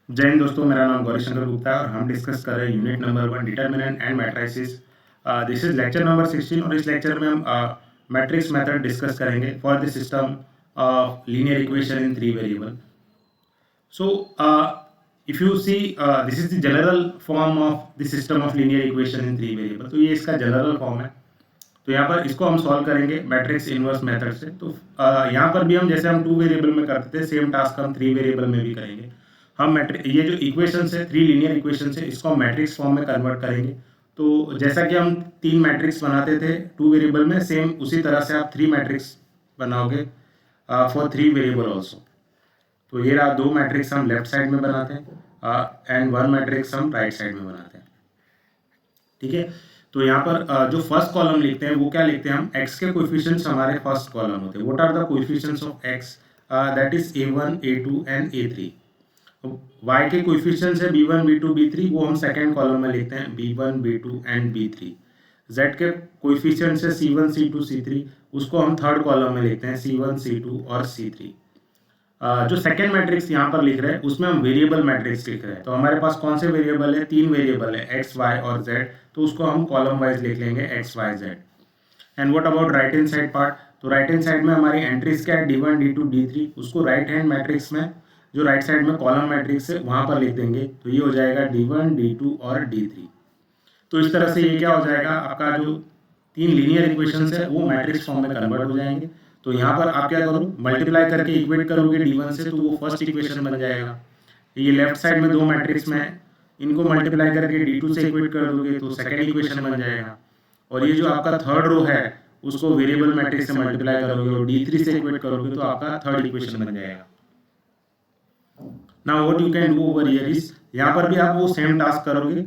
जय हिंद दोस्तों, मेरा नाम गौरी शंकर गुप्ता है और हम डिस्कस कर रहे हैं unit number 1 determinant and matrices. This is lecture number 16 और इस लेक्चर में हम मैट्रिक्स मेथड डिस्कस करेंगे for the system of linear equation in 3 variable. So, if you see, this is the general form of the system of linear equation in 3 variable। तो ये इसका general form है। तो यहाँ पर इसको हम सॉल्व करेंगे मैट्रिक्स इनवर्स मेथड से। तो यहाँ पर भी हम जैसे हम 2 वेरिएबल में करते थे सेम टास्क हम 3 वेरिएबल में भी करेंगे। हम मैट्रिक ये जो इक्वेशन है 3 लीनियर इक्वेशन है इसको हम मैट्रिक्स फॉर्म में कन्वर्ट करेंगे। तो जैसा कि हम 3 मैट्रिक्स बनाते थे 2 वेरिएबल में, सेम उसी तरह से आप 3 मैट्रिक्स बनाओगे फॉर 3 वेरिएबल ऑल्सो। तो ये रहा 2 मैट्रिक्स हम लेफ्ट साइड में बनाते हैं एंड 1 मैट्रिक्स हम राइट साइड में बनाते हैं। ठीक है, तो यहाँ पर जो फर्स्ट कॉलम लिखते हैं वो क्या लिखते हैं हम, x के कोएफिशिएंट्स हमारे फर्स्ट कॉलम होते हैं। What are the coefficients of x? That is a1 a2 and a3। y के कोएफिशिएंट्स है b1 b2 b3, वो हम सेकंड कॉलम में लिखते हैं b1 b2 and b3। z के कोएफिशिएंट्स है c1 c2 c3, उसको हम थर्ड कॉलम में लिखते हैं c1 c2 और c3। जो सेकेंड मैट्रिक्स यहाँ पर लिख रहे हैं उसमें हम वेरिएबल मैट्रिक्स लिख रहे हैं। तो हमारे पास कौन से वेरिएबल है, 3 वेरिएबल है x y और z। तो उसको हम कॉलम वाइज लिख लेंगे x y z। And what about right hand side part? तो राइट हैंड साइड में हमारी एंट्रीज क्या है, d1 d2 d3, उसको राइट हैंड मैट्रिक्स में जो राइट साइड में कॉलम मैट्रिक्स है वहां पर लिख देंगे। तो ये हो जाएगा d1 d2 और d3। तो इस तरह से ये क्या हो जाएगा, आपका जो 3 लीनियर इक्वेशंस है वो मैट्रिक्स फॉर्म में कन्वर्ट हो जाएंगे। तो यहाँ पर आप क्या करो, मल्टीप्लाई करके इक्वेट करोगे d1 से तो वो फर्स्ट इक्वेशन बन जाएगा। ये लेफ्ट साइड में 2 मैट्रिक्स में इनको मल्टीप्लाई करके d2 से इक्वेट कर दोगे तो सेकेंड इक्वेशन बन जाएगा। और ये जो आपका थर्ड रो है उसको वेरिएबल मैट्रिक्स से मल्टीप्लाई करोगे और d3 से इक्वेट करोगे तो आपका थर्ड इक्वेशन बन जाएगा। Now what you can do over here is, यहाँ पर भी आप वो सेम टास्क करोगे।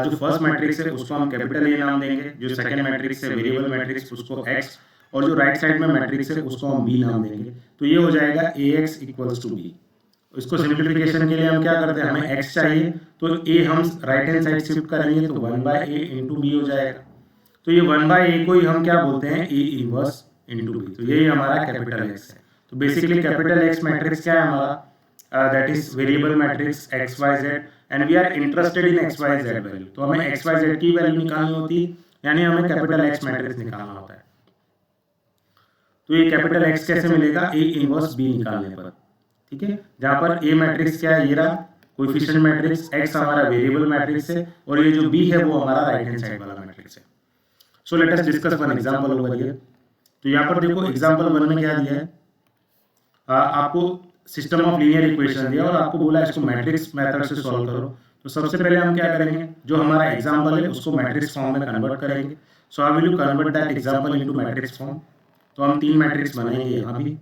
जो फर्स्ट मैट्रिक्स है उसको हम कैपिटल ए नाम देंगे, जो सेकंड मैट्रिक्स है वेरिएबल मैट्रिक्स उसको x, और जो राइट साइड में मैट्रिक्स है उसको हम b नाम देंगे। तो ये हो जाएगा ax इक्वल्स टू b। इसको सिंप्लीफिकेशन के लिए हम क्या करते हैं, हमें x चाहिए तो a हम राइट हैंड साइड शिफ्ट करेंगे तो 1/a इंटू b हो जाएगा। तो ये 1/a को ही हम क्या बोलते हैं, a इनवर्स इंटू b। तो यही हमारा कैपिटल x है। तो बेसिकली कैपिटल x मैट्रिक्स क्या है हमारा, that is variable matrix x y z and we are interested in x y z value। तो हमें x y z की वैल्यू निकालनी होती है, यानी हमें कैपिटल x मैट्रिक्स निकालना होता है। तो ये कैपिटल x कैसे मिलेगा, a इनवर्स b निकालने पर। ठीक है, जहां पर a मैट्रिक्स क्या है, ये रहा कोएफिशिएंट मैट्रिक्स, x हमारा वेरिएबल मैट्रिक्स है और ये जो b है वो हमारा राइट हैंड साइड वाला मैट्रिक्स है। So let us discuss one example over here. तो यहाँ पर देखो एग्जांपल 1 में क्या दिया है, आपको सिस्टम ऑफ लीनियर इक्वेशन दिया और आपको बोला इसको मैट्रिक्स मेथड से सॉल्व करो। तो सबसे पहले हम क्या करेंगे, जो हमारा एग्जांपल है उसको मैट्रिक्स फॉर्म में कन्वर्ट करेंगे। So how will you convert that example into matrix form? तो हम 3 मैट्रिक्स बनाएंगे। यहाँ भी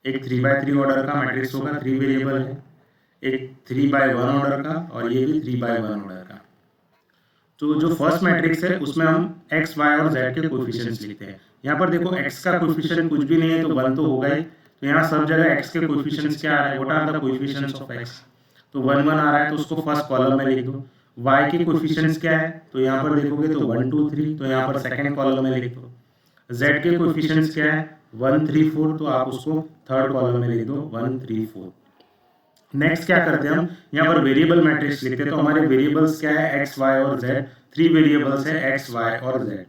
एक 3/3 ऑर्डर का मैट्रिक्स होगा, 3 वेरिएबल है, एक 3/1 ऑर्डर का और ये भी 3/1 ऑर्डर का। तो जो फर्स्ट मैट्रिक्स है उसमें हम x y और z के कोएफिशिएंट्स लिखते हैं। यहाँ पर देखो x का कोएफिशिएंट कुछ भी नहीं है तो 1 तो होगा ही। तो यहाँ सब जगह x के कोएफिशिएंट्स क्या आ रहा है, what are the coefficients of x? तो 1 1 आ रहा है तो उसको फर्स्ट कॉलम में लिख दो। y के कोएफिशिएंट्स क्या है, तो यहाँ पर देखोगे तो 1 2 3, तो यहाँ पर सेकंड कॉलम में लिख दो। z के कोएफिशिएंट्स क्या है, 1 3 4, तो आप उसको थर्ड कॉलम में लिख दो 1 3 4। नेक्स्ट क्या करते हैं हम, यहाँ पर वेरिएबल मैट्रिक्स लिखते हैं। तो हमारे वेरिएबल्स क्या है, x y और z, 3 वेरिएबल्स है x y और z।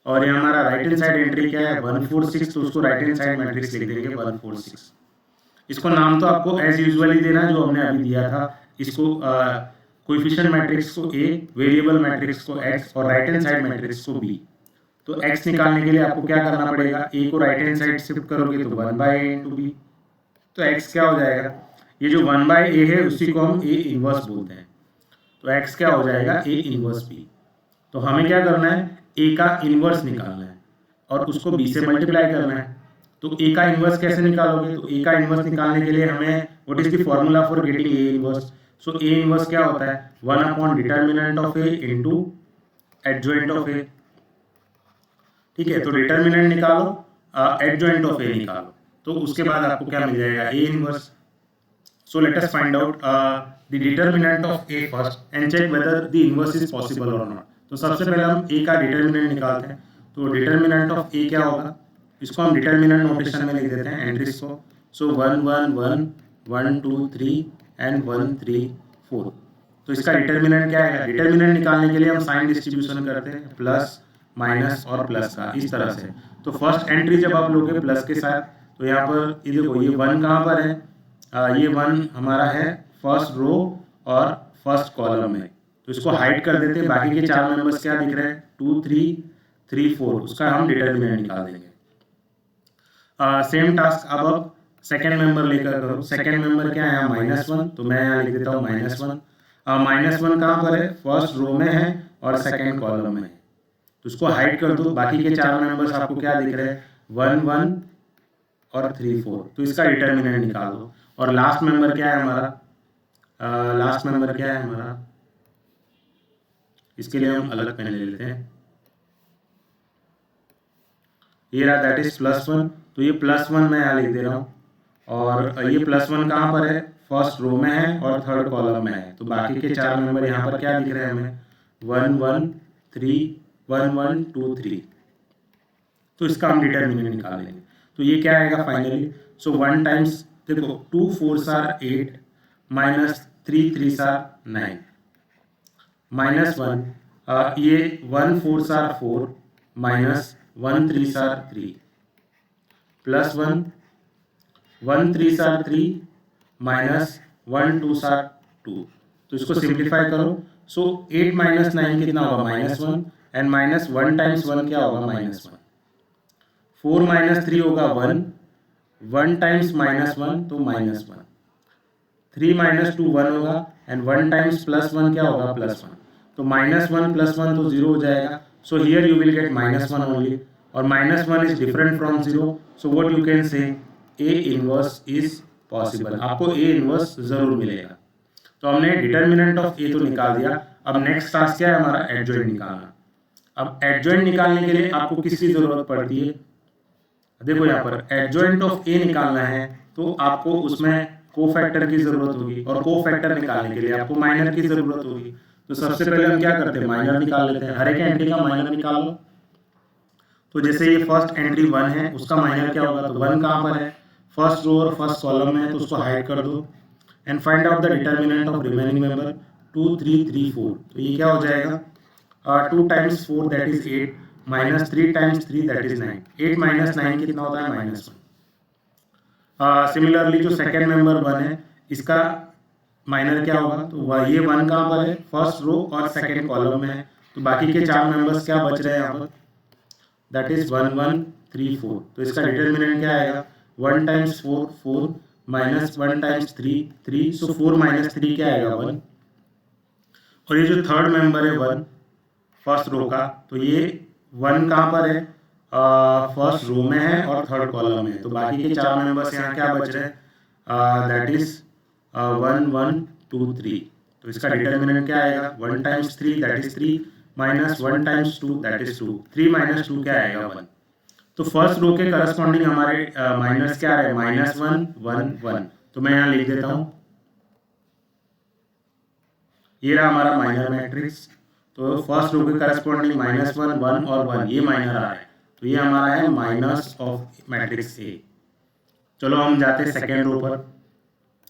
और ये हमारा राइट हैंड साइड एंट्री क्या है 1 4 6, तो उसको राइट हैंड साइड मैट्रिक्स लिख देंगे 1 4 6। इसको नाम तो आपको एज यूजुअली देना है जो हमने अभी दिया था। इसको कोएफिशिएंट मैट्रिक्स को a, वेरिएबल मैट्रिक्स को x और राइट हैंड साइड मैट्रिक्स को b। तो x निकालने के लिए आपको क्या करना पड़ेगा, a को राइट हैंड साइड शिफ्ट करोगे तो 1/a इंटू b। तो x क्या हो जाएगा, ये जो 1/a है उसी को हम a इनवर्स बोलते हैं। तो x क्या हो जाएगा, a इनवर्स b। तो हमें क्या करना है, a का इनवर्स निकालना है और उसको b से मल्टीप्लाई करना है। तो a का इनवर्स कैसे निकालोगे, तो a का इनवर्स निकालने के लिए हमें what is the formula for getting a inverse? So a inverse क्या होता है, 1 upon determinant of a into adjoint of a। ठीक है, तो डिटर्मिनेंट निकालो, एडजॉइंट ऑफ a निकालो, तो उसके बाद आपको क्या मिल जाएगा, a inverse. So let us find out the determinant of A first and check whether the inverse is possible or not। तो सबसे पहले हम A का डिटर्मिनेंट निकालते हैं। तो डिटर्मिनेंट ऑफ A क्या होगा, इसको हम डिटर्मिनेंट नोटेशन में लिख देते हैं एंट्रीज को। सो 1 1 1 1 2 3 एंड 1 3 4। तो इसका डिटर्मिनेंट क्या है? डिटर्मिनेंट निकालने के लिए हम साइन डिस्ट्रीब्यूशन करते हैं, प्लस माइनस और प्लस का, इस तरह से। तो फर्स्ट एंट्री जब आप लोगे प्लस के साथ, तो यहाँ पर ये देखो, ये 1 कहाँ पर है? ये 1 हमारा है फर्स्ट रो और फर्स्ट कॉलम में। तो इसको हाइड कर देते हैं, बाकी के 4 मेंबर्स क्या दिख रहे हैं? 2 3 3 4, उसका हम डिटर्मिनेंट निकाल देंगे। सेम टास्क अब सेकेंड मेंबर लेकर करो। सेकेंड मेंबर क्या है? -1, तो मैं यहाँ लिख देता हूँ -1। -1 कहाँ पर है? फर्स्ट रो में है और सेकेंड कॉलम में है, तो उसको हाइड कर दो। बाकी के 4 मेंबर्स आपको क्या दिख रहे हैं? 1 1 और 3 4, तो इसका डिटर्मिनेंट निकाल दो। और लास्ट मेंबर क्या है हमारा? लास्ट मेंबर क्या है हमारा? इसके लिए हम अलग पेन ले लेते हैं। ये रहा, दैट इज +1। तो ये +1 मैं यहाँ लिख दे रहा हूँ, और ये +1 कहाँ पर है? फर्स्ट रो में है और थर्ड कॉलम में है। तो बाकी के 4 मेंबर यहाँ पर क्या दिख रहे हैं हमें? 1 1 3 1 1 2 3। तो इसका हम डिटर्मिनेंट निकाल लेंगे। तो ये क्या आएगा फाइनली? सो 1 टाइम्स, देखो 2 4s are 8 minus 3 3s are 9 -1, ये 1 4s are 4 minus 1 3s are 3 plus 1 1 3s are 3 minus 1 2s are 2। तो इसको सिंप्लीफाई करो। सो 8 माइनस 9 कितना होगा? -1, एंड -1 टाइम्स 1 क्या होगा? -1। 4 माइनस 3 होगा 1, 1 टाइम्स -1 तो -1। 3 माइनस 2 1 होगा, एंड 1 टाइम्स +1 क्या होगा? +1। तो -1 +1 तो 0 हो जाएगा। So here you will get -1 only, और -1 is different from 0। So what you can say, A inverse is possible. आपको A इनवर्स जरूर मिलेगा। तो हमने डिटर्मिनेंट ऑफ A तो निकाल दिया। अब नेक्स्ट टास्क क्या है हमारा? एडजॉइंट निकालना। अब एडजॉइंट निकालने के लिए आपको किसकी जरूरत पड़ती है? देखो यहाँ पर एडजॉइंट ऑफ A निकालना है, तो आपको उसमें कोफैक्टर की जरूरत होगी, और कोफैक्टर निकालने के लिए आपको माइनर की जरूरत होगी। तो सबसे पहले हम क्या करते हैं? माइनर निकाल लेते हैं। हर एक एंट्री का माइनर निकाल लो। तो जैसे ये फर्स्ट एंट्री 1 है, उसका माइनर क्या होगा? तो 1 कहाँ पर है? फर्स्ट रो और फर्स्ट कॉलम में है, तो उसको हाइड कर दो, and find out the determinant of remaining member 2 3 3 4। तो ये क्या हो जाएगा? 2 times 4 that is 8 minus 3 times 3 that is 9। 8 minus 9 कितना होता है? -1। सिमिलरली जो सेकेंड मेंबर 1 है, इसका माइनर क्या होगा? तो ये 1 कहाँ पर है? फर्स्ट रो और सेकेंड कॉलम में है। तो बाकी के 4 मेंबर्स क्या बच रहे हैं यहाँ पर? That is 1 1 3 4। तो इसका डिटर्मिनेंट क्या आएगा? 1 टाइम्स 4 4 माइनस 1 टाइम्स 3 3। सो 4 माइनस 3 क्या आएगा? 1। और ये जो थर्ड मेंबर है 1 फर्स्ट रो का, तो ये 1 कहाँ पर है? फर्स्ट रो में है और थर्ड कॉलम में है। तो बाकी के 4 मेंबर्स यहाँ क्या बच रहे हैं? That is 1 1 2 3। तो इसका डिटर्मिनेंट क्या आएगा? 1 times 3 that is 3 minus 1 times 2 that is 2। 3 minus 2 क्या आएगा? 1। तो फर्स्ट रो के करस्पॉन्डिंग हमारे माइनस क्या है? -1 1 1। तो मैं यहाँ लिख देता हूँ, ये रहा हमारा माइनर मैट्रिक्स। तो फर्स्ट रो के करस्पॉन्डिंग -1 1 और 1 ये माइनर आ रहा है, तो ये हमारा है माइनस ऑफ मैट्रिक्स ए। चलो हम जाते हैं सेकेंड रो पर।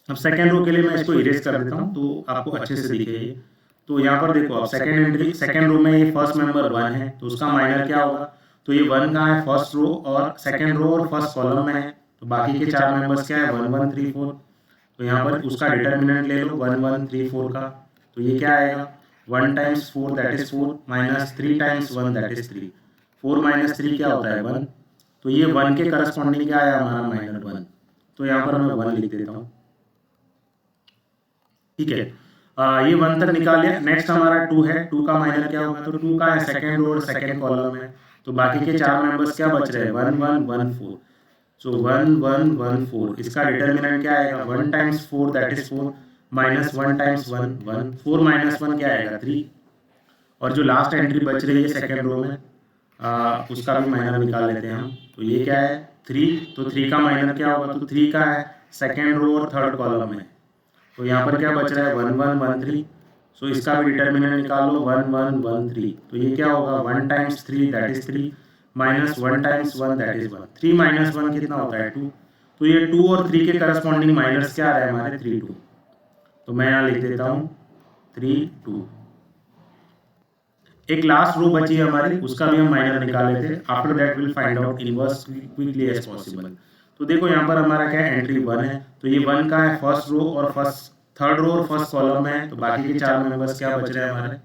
अब सेकेंड रो के लिए मैं इसको इरेज कर देता हूँ, तो आपको अच्छे से दिखे ये। तो यहाँ पर देखो, अब सेकेंड एंट्री, सेकेंड रो में ये फर्स्ट मेंबर 1 है, तो उसका माइनर क्या होगा? तो ये 1 कहाँ है? फर्स्ट रो और सेकेंड रो और फर्स्ट कॉलम में है। तो बाकी के 4 मेंबर्स क्या है? 1 1 3 4। तो यहाँ पर उसका डिटर्मिनेंट ले लो 1 1 3 4 का। तो ये क्या आएगा? 1 times 4 that is 4 minus 3 times 1 that is 3। 4 minus 3 क्या होता है? 1। तो ये 1 के करस्पॉन्डिंग क्या है हमारा? माइनर 1। तो यहाँ पर मैं 1 लिख देता हूँ, ठीक है। ये 1 तक निकाल लिया। नेक्स्ट हमारा 2 है, 2 का माइनर क्या होगा? तो 2 का है सेकेंड रो और सेकेंड कॉलम है। तो बाकी के 4 मेंबर्स क्या बच रहे हैं? 1 1 1 4। सो 1 1 1 4, इसका डिटर्मिनेंट क्या आएगा? 1 times 4 that is 4 minus 1 times 1 1। 4 minus 1 क्या आएगा? 3। और जो लास्ट एंट्री बच रही है सेकेंड रो में, उसका भी माइनर निकाल लेते हैं हम। तो ये क्या है? 3। तो 3 का माइनर क्या होगा? तो 3 का है सेकेंड रो और थर्ड कॉलम में। तो यहाँ पर क्या बच रहा है? 1 1 1 3। सो इसका भी डिटर्मिनेंट निकाल लो 1 1 1 3। तो ये क्या होगा? 1 times 3 that is 3 minus 1 times 1 that is 1। 3 minus 1 कितना होता है? 2। तो ये 2 और 3 के करस्पॉन्डिंग माइनस क्या आ रहा है हमारे? 3 2। तो मैं यहाँ लिख देता हूँ 3 2। एक लास्ट रो बची है हमारी, उसका भी हम माइनर निकाल लेते हैं। After that will find out inverse quickly as possible. तो देखो यहाँ पर हमारा क्या है, एंट्री 1 है, तो ये 1 का है फर्स्ट रो और थर्ड रो और फर्स्ट कॉलम में है, तो बाकी के 4 मेंबर्स क्या बच रहे हैं हमारे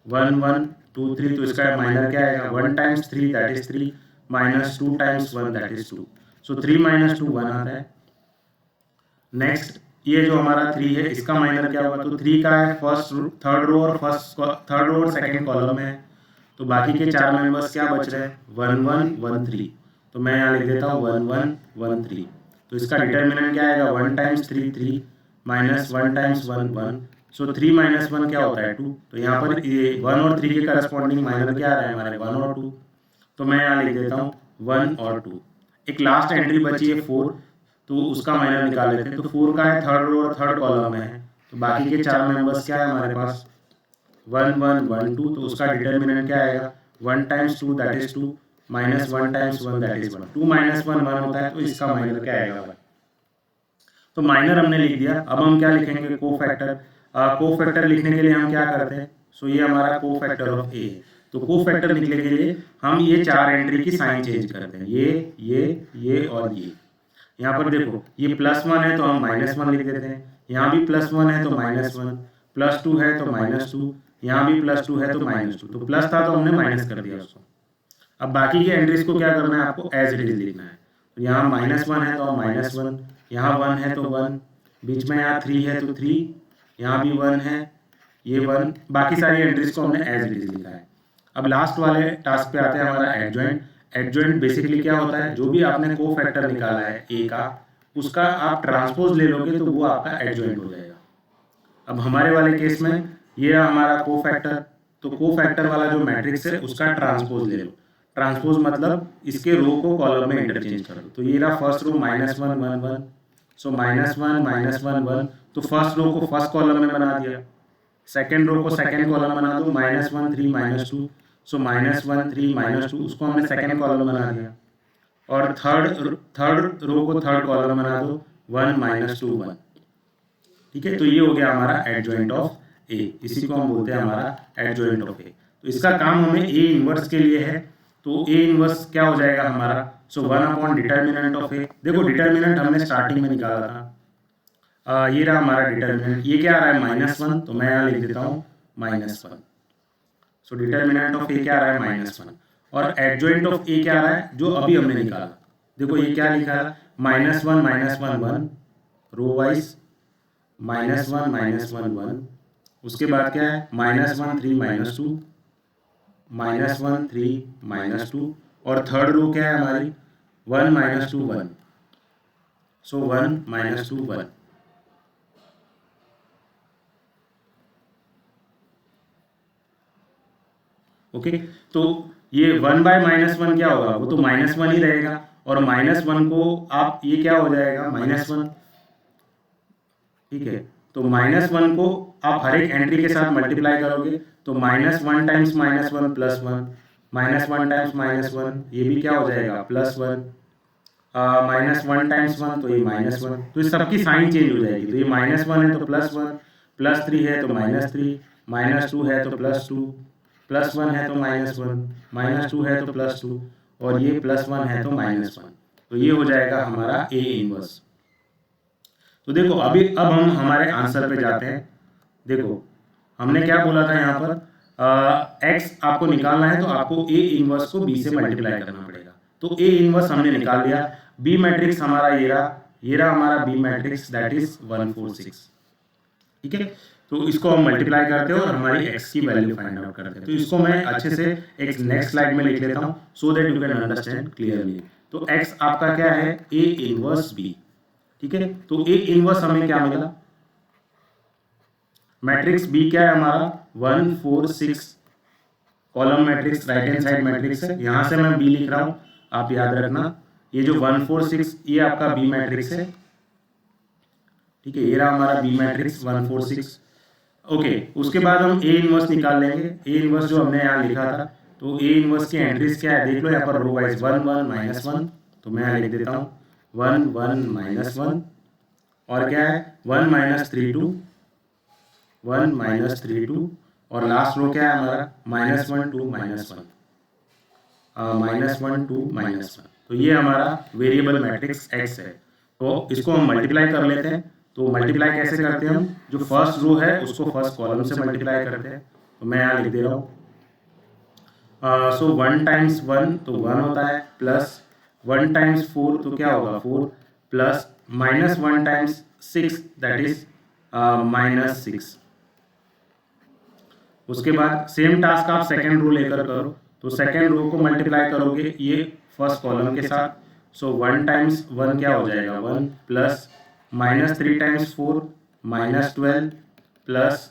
1 1 2 3। तो इसका माइनर क्या आएगा 1 times 3 that is 3 minus 2 times 1 that is 2। So 3 minus 2 1 आता है। नेक्स्ट ये जो हमारा 3 है इसका माइनर क्या होगा, तो 3 का है थर्ड रो और सेकंड कॉलम में है, तो बाकी के 4 मेंबर्स क्या बच रहे हैं 1 1 1 3। तो मैं यहाँ लिख देता हूँ 1 1 1 3। तो इसका डिटर्मिनेंट क्या आएगा 1 टाइम्स 3 3 माइनस 1 टाइम्स 1 1। सो 3 माइनस 1 क्या होता है 2। तो यहाँ पर ये 1 और 3 के करस्पॉन्डिंग माइनर क्या आ रहा है हमारे 1 और 2। तो मैं यहाँ लिख देता हूँ 1 और 2। एक लास्ट एंट्री बची है 4, तो उसका माइनर निकाल लेते हैं। तो 4 का है थर्ड रो और थर्ड कॉलम में है, तो बाकी के 4 मेंबर्स क्या है हमारे पास 1 1 1 2। तो उसका डिटर्मिनेंट क्या आएगा 1 times 2 that is 2 minus 1 times 1 that is 1। 2 minus 1 1 होता है, तो इसका माइनर क्या आएगा 1। तो माइनर हमने लिख दिया। अब हम क्या लिखेंगे कोफैक्टर। कोफैक्टर लिखने के लिए हम क्या करते हैं, सो ये हमारा कोफैक्टर ऑफ ए। तो कोफैक्टर लिखने के लिए हम ये 4 एंट्री की साइन चेंज करते हैं, ये और ये। यहाँ पर देखो ये +1 है तो हम -1 लिख देते हैं, यहाँ भी +1 है तो -1, +2 है तो -2, यहाँ भी +2 है तो -2। तो प्लस था तो हमने माइनस कर दिया उसको। अब बाकी के एंट्रीज को क्या करना है, आपको एज इट इज लिखना है। तो यहाँ -1 है तो हम -1, यहाँ 1 है तो 1, बीच में यहाँ 3 है तो 3, यहाँ भी 1 है, ये 1, बाकी सारी एंट्रीज को हमने एज इट इज लिखा है। अब लास्ट वाले टास्क पे आते हैं हमारा एडजॉइंट। एडजॉइंट बेसिकली क्या होता है, जो भी आपने कोफैक्टर निकाला है ए का, उसका आप ट्रांसपोज ले लोगे तो वो आपका एडजॉइंट हो जाएगा। अब हमारे वाले केस में ये हमारा कोफैक्टर, तो कोफैक्टर वाला जो मैट्रिक्स है उसका ट्रांसपोज ले लो। ट्रांसपोज मतलब इसके रो को कॉलम में इंटरचेंज कर दो। तो ये रहा फर्स्ट रो -1 1 1, सो -1 1 1। तो फर्स्ट रो को फर्स्ट कॉलम में बना दिया, सेकेंड रो को सेकेंड कॉलम बना दो -1 3 -2, सो -1 3 -2, उसको हमने सेकेंड कॉलम बना दिया। और थर्ड रो को थर्ड कॉलम बना दो 1 -2 1। ठीक है, तो ये हो गया हमारा एडजॉइंट ऑफ ए। इसी को हम बोलते हैं हमारा एडजॉइंट ऑफ ए। तो इसका काम हमें ए इनवर्स के लिए है। तो ए इनवर्स क्या हो जाएगा हमारा, सो 1 डिटर्मिनेंट ऑफ ए। देखो डिटर्मिनेंट हमने स्टार्टिंग में निकाला था, ये रहा हमारा डिटर्मिनेंट। ये क्या आ रहा है -1, तो मैं यहाँ लिख देता हूँ -1। सो डिटर्मिनेंट ऑफ ए क्या आ रहा है -1, और एडजॉइंट ऑफ ए क्या आ रहा है जो अभी हमने निकाला। देखो ये क्या लिखा है -1 1 रो वाइज -1 1 1। उसके बाद क्या है -1 3 -2 -1 3 -2, और थर्ड रो क्या है हमारी 1 -2 1, सो 1 -2 1। ओके, तो ये 1 बाय -1 क्या होगा, वो तो -1 ही रहेगा, और -1 को आप ये क्या हो जाएगा -1। ठीक है, तो -1 को आप हर एक एंट्री के साथ मल्टीप्लाई करोगे, तो -1 टाइम्स -1 +1, -1 टाइम्स -1 ये भी क्या हो जाएगा +1, -1 टाइम्स 1 तो ये -1। तो इस सबकी साइन चेंज हो जाएगी। तो ये -1 है तो +1, +3 है तो -3, -2 है तो +2, +1 है तो -1, -2 है तो +2, और ये +1 है तो -1। तो ये हो जाएगा हमारा ए इनवर्स। तो देखो अभी अब हम हमारे आंसर पे जाते हैं। देखो हमने क्या बोला था यहाँ पर, एक्स आपको निकालना है तो आपको ए इनवर्स को बी से मल्टीप्लाई करना पड़ेगा। तो ए इनवर्स हमने निकाल लिया। बी मैट्रिक्स हमारा ये रहा हमारा बी मैट्रिक्स दैट इज 1 4 6। ठीक है, तो इसको हम मल्टीप्लाई करते हैं और हमारी एक्स की वैल्यू फाइंड आउट करते हैं। तो इसको मैं अच्छे से एक नेक्स्ट स्लाइड में लिख लेता हूँ so that you can understand clearly. तो एक्स आपका क्या है ए इनवर्स बी। ठीक है, तो ए इनवर्स हमें क्या मिला, मैट्रिक्स बी क्या है हमारा 1 4 6 column matrix, right hand side matrix है। यहां से मैं बी लिख रहा हूं, आप याद रखना ये जो 1 4 6 ये आपका बी मैट्रिक्स है। ठीक है, ये रहा हमारा बी मैट्रिक्स 1 4 6। ओके, उसके बाद हम ए इनवर्स निकाल लेंगे। ए इनवर्स जो हमने यहाँ लिखा था, तो ए इनवर्स की एंट्रीज क्या है देख लो यहाँ पर रो वाइज 1 1 -1। तो मैं यहाँ लिख देता हूँ 1 1 -1, और क्या है 1 माइनस 3 2, 1 माइनस 3 2, और लास्ट रो क्या है हमारा -1 2 -1, -1 2 -1। तो ये हमारा वेरिएबल मैट्रिक्स एक्स है। तो इसको हम मल्टीप्लाई कर लेते हैं। तो मल्टीप्लाई कैसे करते हैं हम, जो फर्स्ट रो है उसको फर्स्ट कॉलम से मल्टीप्लाई करते हैं। तो मैं यहाँ लिख दे रहा हूँ, सो 1 टाइम्स 1 तो 1 होता है, प्लस 1 टाइम्स 4 तो क्या होगा 4, प्लस -1 टाइम्स 6 दैट इज -6। उसके बाद सेम टास्क आप सेकेंड रो लेकर करो। तो सेकेंड रो को मल्टीप्लाई करोगे ये फर्स्ट कॉलम के साथ। सो 1 टाइम्स 1 क्या हो जाएगा 1, plus -3 times 4 -12, plus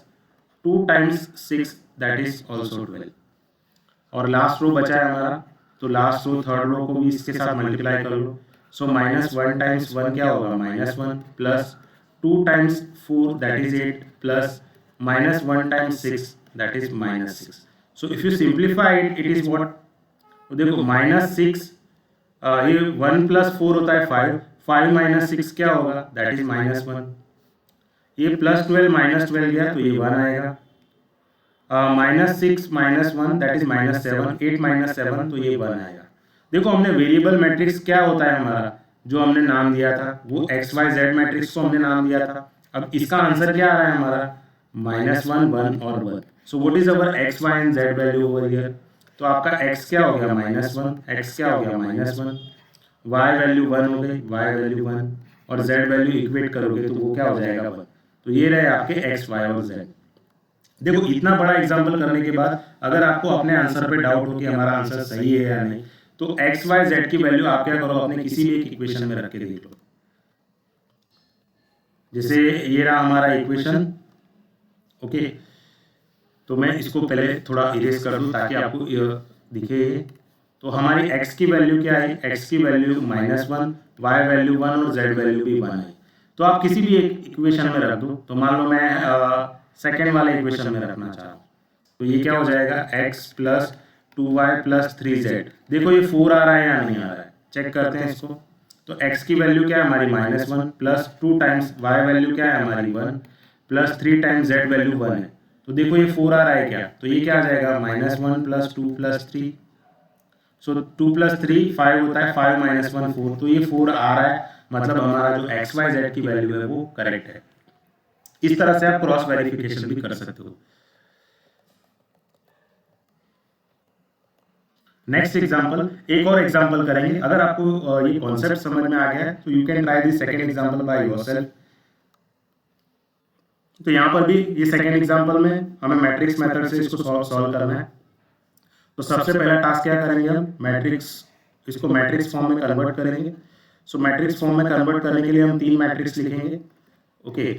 2 times 6 that is also 12। और लास्ट रो बचा है हमारा, तो लास्ट रो थर्ड रो को भी इसके साथ मल्टीप्लाई कर लो। सो -1 टाइम्स 1 क्या होगा -1, plus 2 times 4 that is 8, plus -1 times 6 that is -6। So if you simplify it is what, तो देखो -6, ये 1 प्लस 4 होता है 5, 5 माइनस 6 क्या होगा दैट इज -1। ये प्लस 12 -12 गया तो ये 1 आएगा। -6 -1 दैट इज -7, 8 -7 तो ये 1 आएगा। देखो हमने वेरिएबल मैट्रिक्स क्या होता है हमारा, जो हमने नाम दिया था वो XYZ मैट्रिक्स को हमने नाम दिया था। अब इसका आंसर क्या आ रहा है हमारा -1 1 और 1। So what is our x y and z value over here. तो आपका x क्या हो गया -1, x क्या हो गया -1, y वैल्यू 1 हो गई, y वैल्यू 1, और z वैल्यू इक्वेट करोगे तो वो क्या हो जाएगा 1। तो ये रहे आपके x y और z। देखो इतना बड़ा एग्जाम्पल करने के बाद अगर आपको अपने आंसर पे डाउट हो कि हमारा आंसर सही है या नहीं, तो एक्स वाई जेड की वैल्यू आप क्या करो अपने किसी भी एक इक्वेशन में रख के देख लो। जैसे ये रहा हमारा इक्वेशन, ओके। तो मैं इसको पहले थोड़ा इरेज कर दूं ताकि आपको दिखे। तो हमारी x की वैल्यू क्या है, x की वैल्यू -1, y वैल्यू 1 और z वैल्यू भी 1 है। तो आप किसी भी एक इक्वेशन में रख दो। तो मान लो मैं सेकेंड वाले इक्वेशन में रखना चाह रहा हूँ, तो ये क्या हो जाएगा x plus 2y plus 3z। देखो ये 4 आ रहा है या नहीं आ रहा है, चेक करते हैं इसको। तो x की वैल्यू क्या है हमारी -1, प्लस 2 टाइम्स y वैल्यू क्या है हमारी 1, प्लस 3 टाइम्स z वैल्यू 1 है। तो देखो ये 4 आ रहा है क्या, तो ये क्या आ जाएगा -1 प्लस 2 प्लस 3। सो 2 प्लस 3 5 होता है, 5 -1 4। तो ये 4 आ रहा है, मतलब हमारा जो एक्स वाई जेड की वैल्यू है वो करेक्ट है। इस तरह से आप क्रॉस वेरिफिकेशन भी कर सकते हो। नेक्स्ट एग्जांपल, एक और एग्जांपल करेंगे। अगर आपको ये कॉन्सेप्ट समझ में आ गया है तो you can try this second example by yourself. तो यहाँ पर भी ये सेकंड एग्जांपल में हमें मैट्रिक्स मेथड से इसको सॉल्व करना है। तो सबसे पहला टास्क क्या करेंगे हम, मैट्रिक्स, इसको मैट्रिक्स फॉर्म में कन्वर्ट करेंगे। सो मैट्रिक्स फॉर्म में कन्वर्ट करने के लिए हम 3 मैट्रिक्स लिखेंगे, ओके।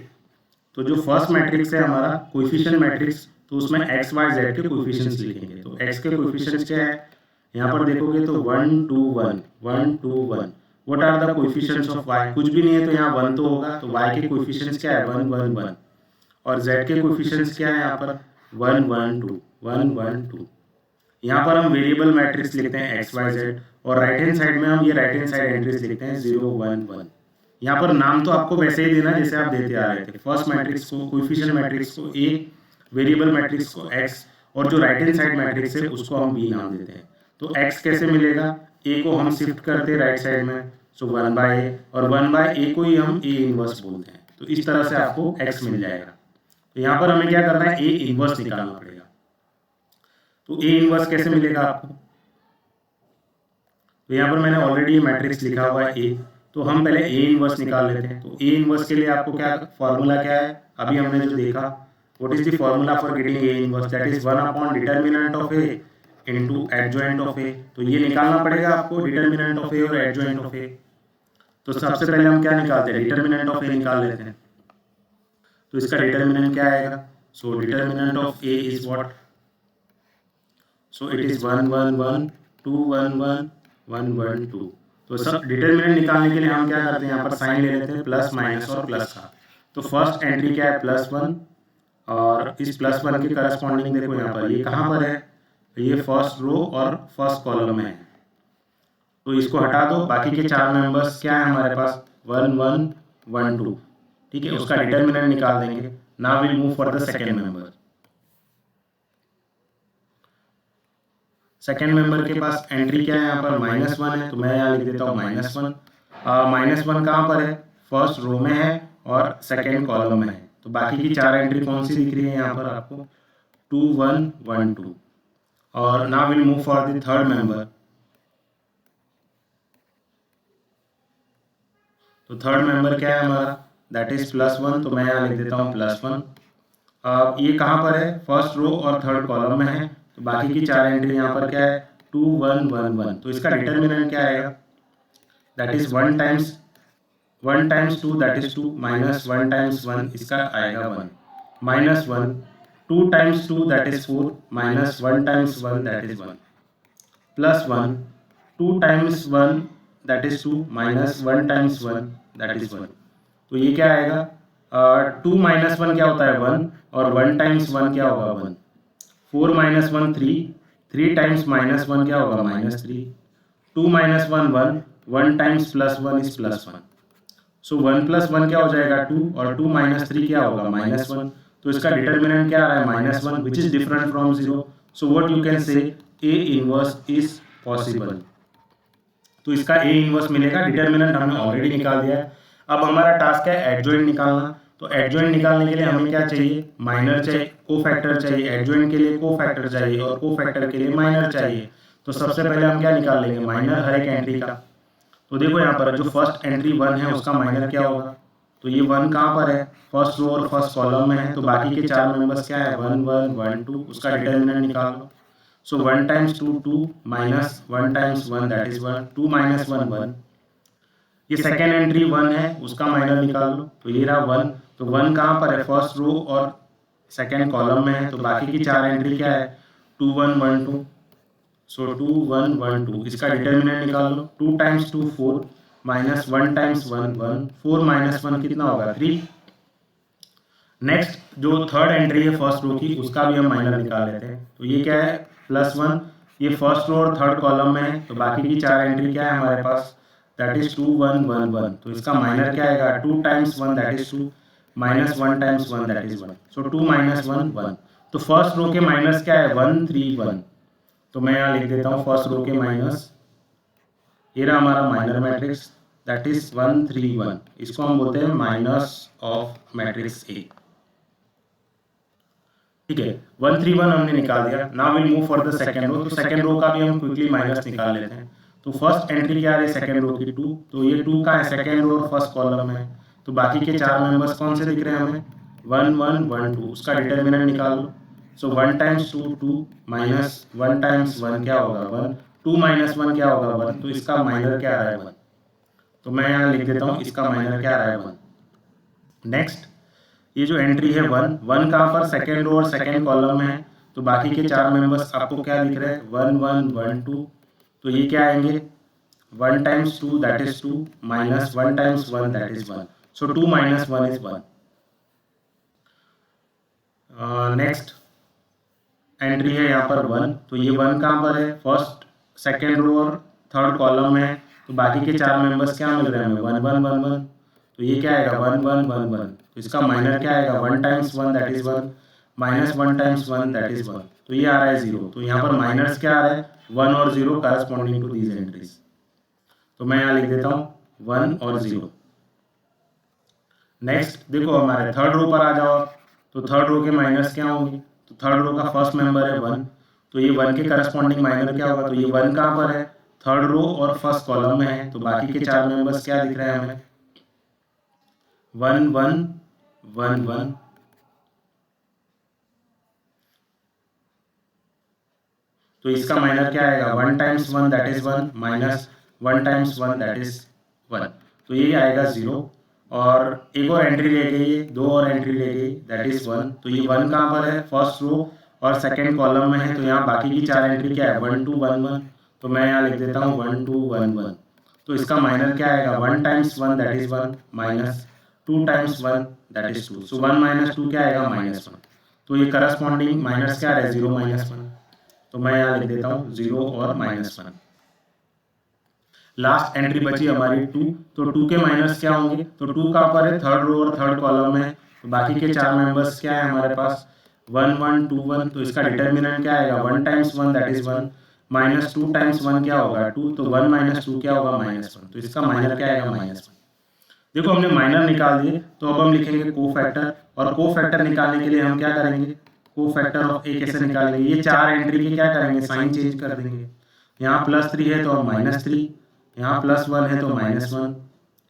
तो जो फर्स्ट मैट्रिक्स है हमारा कोएफिशिएंट मैट्रिक्स, तो उसमें x y z के कोएफिशिएंट्स लिखेंगे। तो x के कोएफिशिएंट्स क्या है, यहाँ पर देखोगे तो 1 2 1 1 2 1। What are the coefficients of y, कुछ भी नहीं है तो यहाँ 1 तो होगा। तो y के कोएफिशिएंट्स क्या है 1 1 1, और z के कोएफिशिएंट्स क्या है यहाँ पर 1 1 2 1 1 2। यहाँ पर हम वेरिएबल मैट्रिक्स लिखते हैं x y z, और राइट हैंड साइड में हम ये राइट हैंड साइड एंट्रीज लिखते हैं 0 1 1। यहाँ पर नाम तो आपको वैसे ही देना जैसे आप देते आ रहे थे। फर्स्ट मैट्रिक्स को कोएफिशिएंट मैट्रिक्स को a, वेरिएबल मैट्रिक्स को x, और जो राइट हैंड साइड मैट्रिक्स है उसको हम b नाम देते हैं। तो x कैसे मिलेगा, a को हम शिफ्ट करते हैं राइट साइड में, सो 1 बाय a, और 1 बाय a को ही हम a इनवर्स बोलते हैं। तो इस तरह से आपको x मिल जाएगा। तो यहाँ पर हमें क्या करना है, a इनवर्स निकालना पड़ेगा। तो a इनवर्स कैसे मिलेगा आपको, तो यहाँ पर मैंने ऑलरेडी मैट्रिक्स लिखा हुआ है a, तो हम पहले a इनवर्स निकाल लेते हैं। तो a इनवर्स के लिए आपको क्या फॉर्मूला क्या है, अभी हमने जो देखा, what is the formula for getting a inverse, that is 1 upon determinant of a into adjoint of a। तो ये निकालना पड़ेगा आपको, डिटरमिनेंट ऑफ a और एडजॉइंट ऑफ a। तो सबसे पहले हम क्या निकालते हैं, डिटरमिनेंट ऑफ a निकाल लेते हैं। तो इसका डिटरमिनेंट क्या आएगा, so determinant of a is what, so it is 1 1 1 2 1 1 1 1 2। तो सब डिटरमिनेंट निकालने के लिए हम क्या करते हैं, यहाँ पर साइन ले लेते हैं प्लस माइनस और प्लस का। तो फर्स्ट एंट्री क्या है +1, और इस +1 के करस्पॉन्डिंग देखो यहाँ पर ये कहाँ पर है, ये फर्स्ट रो और फर्स्ट कॉलम में है। तो इसको हटा दो, बाकी के 4 मेंबर्स क्या है हमारे पास 1 1 1 2। ठीक है, उसका डिटर्मिनेंट निकाल देंगे। Now will move for the second member. Second member के पास एंट्री क्या है, यहाँ पर -1 है, तो मैं यहाँ लिख देता हूँ -1। -1 कहाँ पर है, फर्स्ट रो में है और सेकेंड कॉलम में है। तो बाकी की 4 एंट्री कौन सी दिख रही है यहाँ पर आपको, 2 1 1 2। और now will move for the third member. तो थर्ड मेंबर क्या है हमारा, दैट इज +1, तो मैं यहाँ लिख देता हूँ +1। अब ये कहाँ पर है, फर्स्ट रो और थर्ड कॉलम में है। तो बाकी की 4 एंट्री यहाँ पर क्या है, 2 1 1 1। तो इसका डिटर्मिनेंट क्या आएगा, that is 1 times 2 that is 2, -1 times 1 इसका आएगा 1, -1, 2 times 2 that is 4, -1 times 1 that is 1, +1, 2 times 1 that is 2, -1 times 1 that is 1। तो ये क्या आएगा, 2 -1 क्या होता है 1, और 1 टाइम्स 1 क्या होगा 1, 4 -1 3, 3 टाइम्स -1 क्या होगा -3, 2 -1 1, 1 टाइम्स +1 इज +1। सो 1 + 1 क्या हो जाएगा 2, और 2 - 3 क्या होगा -1। तो इसका डिटर्मिनेंट क्या आ रहा है -1, which is different from 0। So what you can say, A inverse is possible. तो इसका ए इनवर्स मिलेगा, डिटर्मिनेंट हमने ऑलरेडी निकाल दिया है। अब हमारा टास्क है एडजॉइंट निकालना। तो एडजॉइंट निकालने के लिए हमें क्या चाहिए, माइनर चाहिए, कोफैक्टर चाहिए। एडजॉइंट के लिए कोफैक्टर चाहिए और कोफैक्टर के लिए माइनर चाहिए। तो सबसे पहले हम क्या निकाल लेंगे, माइनर हर एक एंट्री का। तो देखो यहाँ पर जो फर्स्ट एंट्री 1 है उसका माइनर क्या होगा, तो ये 1 कहाँ पर है, फर्स्ट रो और फर्स्ट कॉलम में है। तो बाकी के 4 मेंबर्स क्या है, 1 1 1 2, उसका डिटर्मिनेंट निकाल लो। सो 1 टाइम्स 2 2, -1 टाइम्स 1 दैट इज 1, 2 - 1 1। ये सेकेंड एंट्री 1 है, उसका माइनर निकाल लो। तो ये रहा 1, तो 1 कहाँ पर है, फर्स्ट रो और सेकेंड कॉलम में है। तो बाकी की 4 एंट्री क्या है, 2 1 1 2। सो 2 1 1 2, इसका डिटर्मिनेंट निकाल लो। 2 टाइम्स 2 4, -1 टाइम्स 1 1, 4 - 1 कितना होगा 3। नेक्स्ट जो थर्ड एंट्री है फर्स्ट रो की, उसका भी हम माइनर निकाल लेते हैं। तो ये क्या है, +1, ये फर्स्ट रो और थर्ड कॉलम में है। तो बाकी की 4 एंट्री क्या है हमारे पास, दैट इज 2 1 1 1। तो इसका माइनर क्या आएगा, 2 times 1 that is 2, -1 times 1 that is 1। सो 2 - 1 1। तो फर्स्ट रो के माइनस क्या है, 1 3 1। तो मैं यहाँ लिख देता हूँ फर्स्ट रो के माइनस, ये रहा हमारा माइनर मैट्रिक्स, दैट इज 1 3 1। इसको हम बोलते हैं माइनस ऑफ मैट्रिक्स ए। ठीक है, 1 3 1 हमने निकाल दिया। Now will move for the second row. तो सेकंड रो का भी हम क्विकली माइनस निकाल लेते हैं। तो फर्स्ट एंट्री क्या है सेकंड रो की 2, तो ये 2 का है सेकंड रो और फर्स्ट कॉलम में। तो बाकी के 4 मेंबर्स कौन से दिख रहे हैं हमें, 1 1 1 2, उसका डिटर्मिनेंट निकाल लो। सो 1 टाइम्स 2 2, -1 टाइम्स 1 क्या होगा 1, 2 - 1 क्या होगा 1। तो इसका माइनर क्या आ रहा है 1। तो मैं यहाँ लिख देता हूँ इसका माइनर क्या आ रहा है 1। नेक्स्ट ये जो एंट्री है 1 1 कहाँ पर, सेकेंड रो और सेकेंड कॉलम में है। तो बाकी के 4 मेंबर्स आपको क्या दिख रहे हैं, 1 1 1 2। तो ये क्या आएंगे, 1 times 2 that is 2, -1 times 1 that is 1। So 2 - 1 is 1। Next entry है यहाँ पर 1, तो ये 1 कहाँ पर है, फर्स्ट सेकेंड रो और थर्ड कॉलम में है। तो बाकी के 4 मेंबर्स क्या मिल रहे हैं हमें, 1 1 1 1। तो ये क्या आएगा 1 1 1 1। तो इसका माइनर क्या आएगा, 1 times 1 that is 1, -1 times 1 that is 1। तो ये आ रहा है 0। तो यहाँ पर माइनर्स क्या आ रहा है, 1 और 0 करस्पॉन्डिंग टू दीज एंट्रीज। तो मैं यहाँ लिख देता हूँ 1 और 0। नेक्स्ट देखो हमारे थर्ड रो पर आ जाओ। तो थर्ड रो के माइनस क्या होंगे, तो थर्ड रो का फर्स्ट मेंबर है 1। तो ये 1 के करस्पॉन्डिंग माइनर क्या होगा, तो ये 1 कहाँ पर है, थर्ड रो और फर्स्ट कॉलम में है। तो बाकी के 4 मेंबर्स क्या दिख रहे हैं हमें, 1 1 1 1। तो इसका माइनर क्या आएगा, 1 times 1 that is 1, -1 times 1 that is 1। तो ये आएगा 0। और एक और एंट्री ले गई, 2 और एंट्री ले गई, दैट इज 1। तो ये 1 कहाँ पर है, फर्स्ट रो और सेकेंड कॉलम में है। तो यहाँ बाकी की 4 एंट्री क्या है, 1 2 1 1। तो मैं यहाँ लिख देता हूँ 1 2 1 1। तो इसका माइनर क्या आएगा, 1 times 1 that is 1, -2 times 1 that is 2। सो 1 - 2 क्या आएगा, -1। तो ये करस्पॉन्डिंग माइनस क्या है, 0 - 1। तो मैं यहाँ लिख देता हूँ 0 और -1। लास्ट एंट्री बची हमारी 2, तो 2 के माइनस क्या होंगे, तो 2 कहाँ पर है, थर्ड रो और थर्ड कॉलम में, तो बाकी के 4 मेंबर्स क्या है हमारे पास, 1 1 2 1, तो इसका डिटर्मिनेंट क्या आएगा, 1 times 1 that is 1, minus 2 times 1 क्या होगा 2, तो 1 माइनस 2 क्या होगा -1, तो इसका माइनर क्या आएगा -1। देखो हमने माइनर निकाल दिए, तो अब हम लिखेंगे कोफैक्टर, और कोफैक्टर निकालने के लिए हम क्या करेंगे, कोफैक्टर ऑफ ए कैसे निकालेंगे, ये 4 एंट्री के क्या करेंगे, साइन चेंज कर देंगे। यहाँ +3 है तो अब -3, यहाँ +1 है तो -1,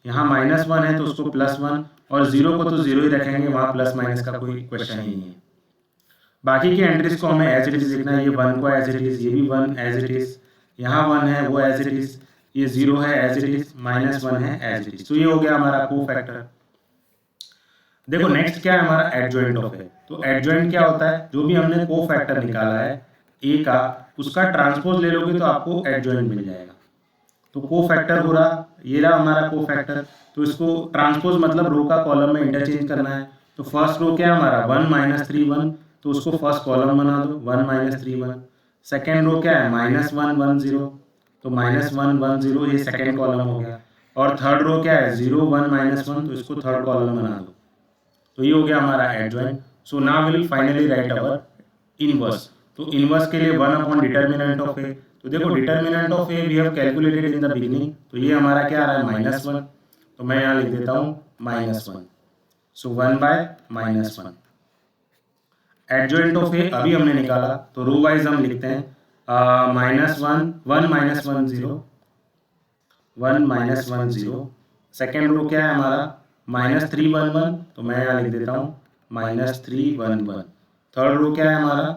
यहाँ -1 है तो उसको +1, और 0 को तो 0 ही रखेंगे, वहाँ प्लस माइनस का कोई क्वेश्चन ही नहीं है। बाकी की एंट्रीज को हमें एज इट इज लिखना है, ये 1 को एज इट इज, ये भी 1 एज इट इज, यहाँ 1 है वो एज इट इज, ये 0 है एज इट इज, -1 है एज इट इज, तो ये हो गया हमारा कोफैक्टर। देखो नेक्स्ट क्या है हमारा एडजॉइंट ऑफ ए, तो एडजॉइंट क्या होता है, जो भी हमने कोफैक्टर निकाला है ए का, उसका ट्रांसपोज ले लोगे तो आपको एडजॉइंट मिल जाएगा। तो कोफैक्टर हो रहा, ये रहा हमारा कोफैक्टर, तो इसको ट्रांसपोज मतलब रो का कॉलम में इंटरचेंज करना है। तो फर्स्ट रो क्या हमारा 1 -3 1, तो उसको फर्स्ट कॉलम बना दो 1 -3 1। सेकेंड रो क्या है -1 1 0, तो -1 1 0 ये सेकेंड कॉलम हो गया। और थर्ड रो क्या है 0 1 -1, तो इसको थर्ड कॉलम बना दो, तो ये हो गया हमारा adjoint. So now will finally right our inverse. तो इनवर्स के लिए 1 अपॉन डिटर्मिनेंट ऑफ ए, तो देखो determinant of A V have calculated in the beginning, तो ये हमारा क्या आ रहा है -1, तो मैं यहाँ लिख देता हूँ -1, सो 1/-1। एडजॉइंट ऑफ ए अभी हमने निकाला, तो रो वाइज हम लिखते हैं -1 1 -1 0 1 -1 0। सेकेंड रो क्या है हमारा -3 1 1, तो मैं यहाँ लिख देता हूँ -3 1 1। थर्ड रो क्या है हमारा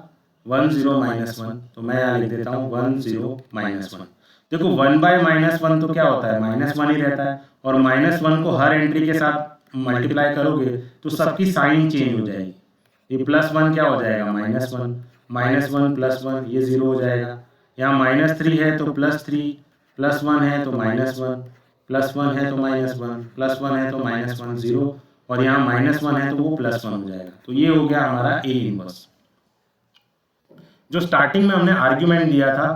1 0 -1, तो मैं यहाँ लिख देता हूँ 1 0 -1। देखो 1/-1 तो क्या होता है -1 ही रहता है, और -1 को हर एंट्री के साथ मल्टीप्लाई करोगे तो सबकी साइन चेंज हो जाएगी। ये +1 क्या हो जाएगा -1, -1 +1 ये 0 हो जाएगा। यहाँ -3 है तो +3, +1 है तो -1, +1 है तो -1, +1 है तो -1 0, और यहाँ -1 है तो वो +1 हो जाएगा। तो ये हो गया हमारा ए इनवर्स। जो स्टार्टिंग में हमने आर्ग्यूमेंट दिया था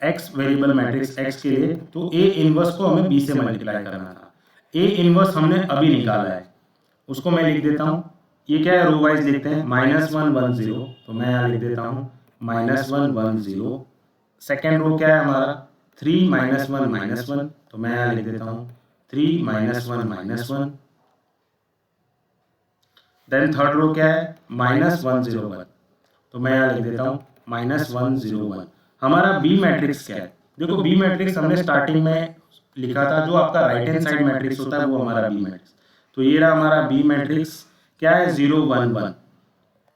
x वेरिएबल मैट्रिक्स x के लिए, तो ए इनवर्स को हमें b से मल्टीप्लाई करना था। ए इनवर्स हमने अभी निकाला है, उसको मैं लिख देता हूँ। ये क्या है रो वाइज लिखते हैं -1 1 0, तो मैं यहाँ लिख देता हूँ -1 1 0। सेकेंड रो क्या है हमारा 3 -1 -1, तो मैं यहाँ लिख देता हूँ 3 -1 -1। देन थर्ड रो क्या है -1 0 1, तो मैं यहाँ लिख देता हूँ -1 0 1। हमारा बी मैट्रिक्स क्या है, देखो बी मैट्रिक्स हमने स्टार्टिंग में लिखा था, जो आपका राइट हैंड साइड मैट्रिक्स होता है वो हमारा बी मैट्रिक्स। तो ये रहा हमारा बी मैट्रिक्स, क्या है 0 1 1,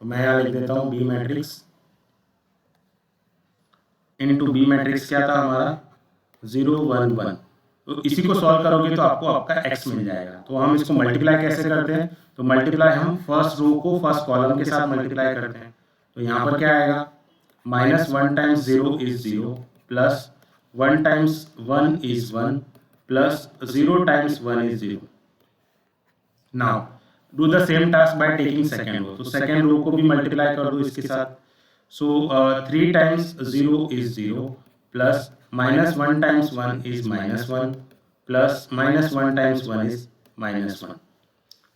तो मैं यहाँ लिख देता हूँ B matrix into B matrix क्या था हमारा 0 1 1। तो इसी को सॉल्व करोगे तो आपको आपका x मिल जाएगा। तो हम इसको मल्टीप्लाई कैसे करते हैं, तो मल्टीप्लाई हम फर्स्ट रो को फर्स्ट कॉलम के साथ मल्टीप्लाई करते हैं। तो यहाँ पर क्या आएगा -1 times 0 is 0, plus 1 times 1 is 1, plus 0 times 1 is 0। Now do the same task by taking second row, तो सेकेंड रो को भी मल्टीप्लाई कर दो इसके साथ। So 3 times 0 is 0, plus -1 times 1 is -1, plus -1 times 1 is -1।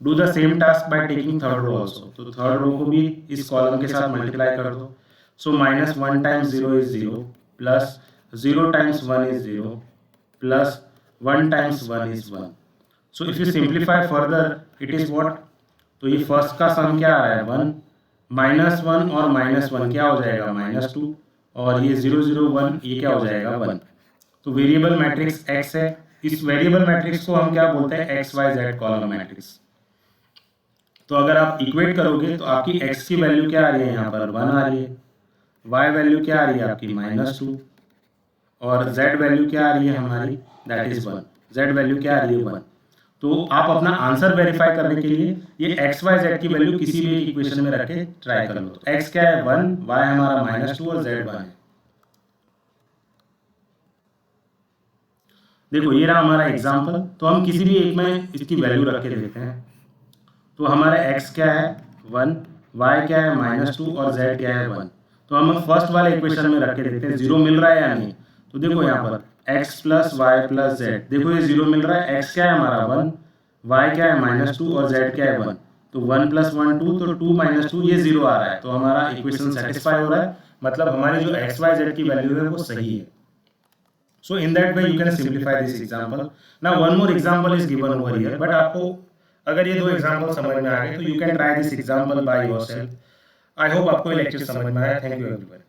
Do the same task by taking third row also, तो third row को भी इस कॉलम के साथ मल्टीप्लाई कर दो। So -1 times 0 is 0, plus 0 times 1 is 0, plus 1 times 1 is 1। So if you simplify further it is what, तो ये फर्स्ट का सम क्या आ रहा है 1, -1 और -1 क्या हो जाएगा -2, और ये 0 0 1 ये क्या हो जाएगा 1। तो वेरिएबल मैट्रिक्स x है, इस वेरिएबल मैट्रिक्स को हम क्या बोलते हैं x y z column matrix. तो अगर आप इक्वेट करोगे तो आपकी x की वैल्यू क्या आ रही है, यहाँ पर 1 आ रही है, y वैल्यू क्या आ रही है आपकी -2, और z वैल्यू क्या आ रही है हमारी दैट इज 1, z वैल्यू क्या आ रही है 1। तो आप अपना आंसर वेरीफाई करने के लिए ये x y z की वैल्यू किसी भी इक्वेशन में रख के ट्राई कर लो। तो x क्या है 1, y हमारा -2 और z 1 है। देखो ये रहा हमारा एग्जांपल, तो हम किसी भी एक में इसकी वैल्यू रख के देखते हैं। तो हमारा x क्या है 1, y क्या है -2 और z क्या है 1। तो हम फर्स्ट वाले इक्वेशन में रख के देखते हैं 0 मिल रहा है या नहीं। तो देखो यहाँ पर X plus Y plus Z, देखो ये 0 मिल रहा है, एक्स क्या है हमारा 1, वाई क्या है -2 और जेड क्या है 1, तो 1 + 1 2, तो 2 - 2 ये 0 आ रहा है, तो हमारा इक्वेशन सेटिस्फाई हो रहा है, मतलब हमारी जो एक्स वाई जेड की वैल्यू है वो सही है. So in that way you can simplify this example. Now one more example is given over here, but आपको अगर ये दो एग्जाम्पल समझ में आ गए तो you can try this example by yourself. I hope आपको ये लेक्चर समझ में आया. Thank you everyone.